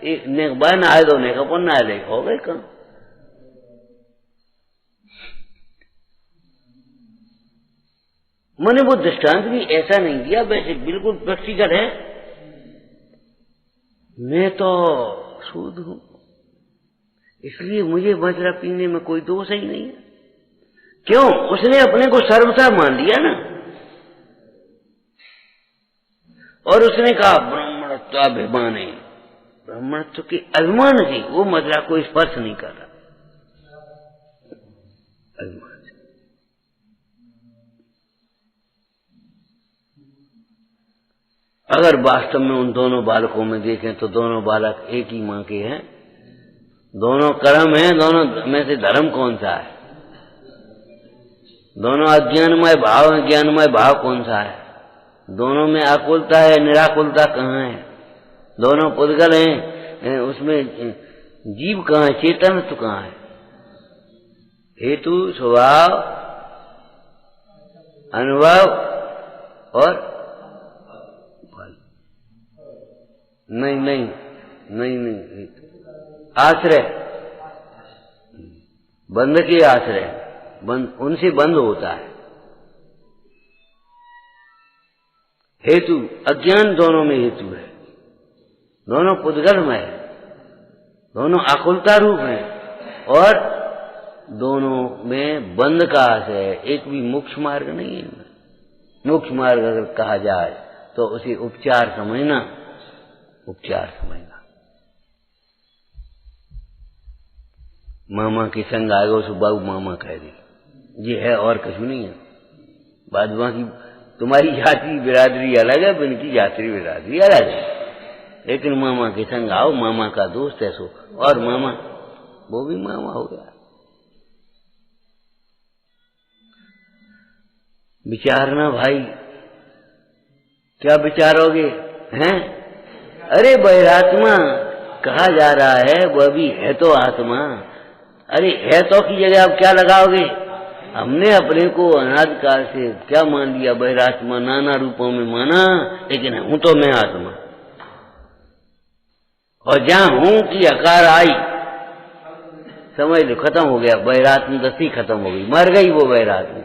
एक ने बाय नहाए दो, ने कपन नहाए दे, हो गए काम। मैंने वो दृष्टांत भी ऐसा नहीं दिया, वैसे बिल्कुल व्यक्तिगत है। मैं तो शुद्ध हूं, इसलिए मुझे मदिरा पीने में कोई दोष ही नहीं है। क्यों? उसने अपने को सर्वथा मान लिया ना, और उसने कहा ब्राह्मणत्वाभिमान है, ब्राह्मणत्व के अभिमान से वो मदिरा को स्पर्श नहीं कर रहा, अभिमान से। अगर वास्तव में उन दोनों बालकों में देखें तो दोनों बालक एक ही मां के हैं, दोनों कर्म हैं, दोनों में से धर्म कौन सा है? दोनों अज्ञानमय भाव है, ज्ञानमय भाव कौन सा है? दोनों में आकुलता है, निराकुलता कहाँ है? दोनों पुद्गल हैं, उसमें जीव कहाँ है, चेतन तो कहाँ है? हेतु, स्वभाव, अनुभव और फल। नहीं नहीं नहीं नहीं, आश्रय, बंध के आश्रय, उनसे बंध होता है। हेतु, अज्ञान दोनों में हेतु है, दोनों पुद्गलमय है, दोनों आकुलता रूप है, और दोनों में बंध का आश्रय है। एक भी मोक्ष मार्ग नहीं है। मोक्ष मार्ग अगर कहा जाए तो उसे उपचार समझना, उपचार समझना। मामा के संग आएगा उसे बाबू मामा कह दे, ये है और कुछ नहीं है। बाद बाकी तुम्हारी जाति बिरादरी अलग है, उनकी जाति बिरादरी अलग है, लेकिन मामा के संग आओ, मामा का दोस्त है सो, और मामा वो भी मामा हो गया। विचारना भाई, क्या विचारोगे हैं? अरे बहिरात्मा कहा जा रहा है, वह भी है तो आत्मा। अरे है तो की जगह आप क्या लगाओगे? हमने अपने को अनादिकाल से क्या मान लिया, बहिरात्मा, नाना रूपों में माना, लेकिन हूं तो मैं आत्मा। और जहां हूं की अकार आई, समझ लो खत्म हो गया, बहिरात्म दस्ती खत्म हो गई, मर गई वो बहिरात्म।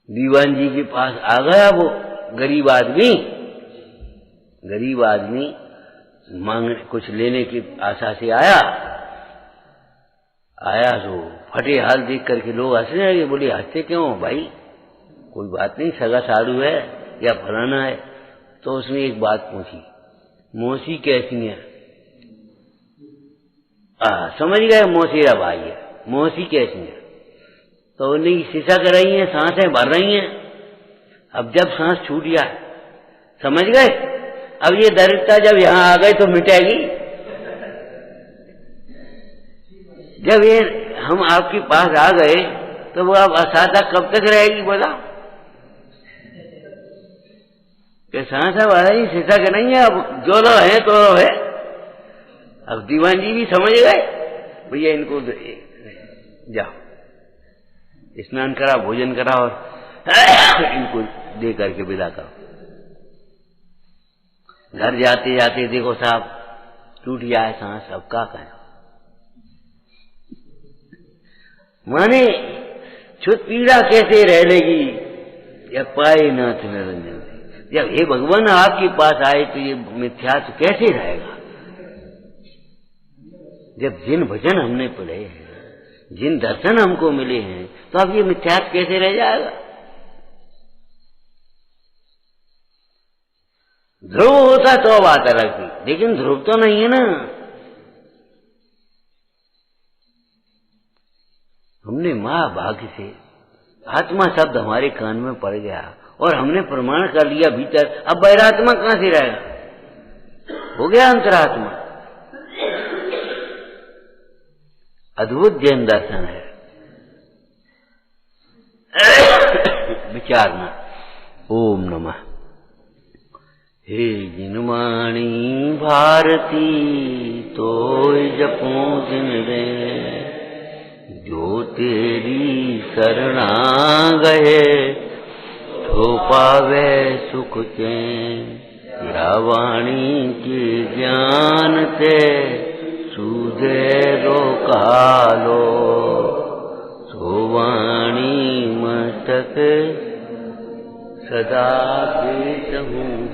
दीवान जी के पास आ गया वो गरीब आदमी मांग कुछ लेने की आशा से आया तो फटे हाल देख करके लोग हंसने लगे। बोले हंसते क्यों भाई, कोई बात नहीं, सगा साधु है या फलाना है। तो उसने एक बात पूछी, मौसी कैसी है? समझ गए, मौसीरा भाई है, मौसी कैसी है? तो उन्हें शीशा कर रही है, सांसें भर रही हैं। अब जब सांस छूट जाए, समझ गए, अब ये दरिद्रता जब यहां आ गई तो मिटेगी। जब ये हम आपके पास आ गए तो वो अब असाधा कब तक रहेगी बोला? कि सांसें भर रही, शीशा कर नहीं है, अब जो लो है तो है। अब दीवान जी भी समझ गए, भैया इनको जाओ स्नान करा, भोजन करा और इनको दे करके विदा करो। घर जाते जाते देखो साहब टूट जाए सांस, अब क्या करें? माने छुत पीड़ा कैसे रह लेगी, या पाए नाथ निरंजन। जब हे भगवान आपके पास आए तो ये मिथ्यात्व कैसे रहेगा? जब जिन भजन हमने पढ़े हैं, जिन दर्शन हमको मिले हैं, तो अब ये मिथ्यात्व कैसे रह जाएगा? ध्रुव होता तो बात अलग थी, लेकिन ध्रुव तो नहीं है ना। हमने महाभाग्य से आत्मा शब्द हमारे कान में पड़ गया और हमने प्रमाण कर लिया भीतर। अब बहिरात्मा कहां से रहेगा? हो गया अंतरात्मा। अद्भुत जैन दर्शन है, विचारना। ओम नमः। हे जिनवाणी भारती तो जपो दिन रे, जो तेरी शरणा गए तो पावे सुख चैन। तेरा वाणी के ज्ञान ते सूझे रोकालो, सो वाणी मस्तक सदा देत हूँ।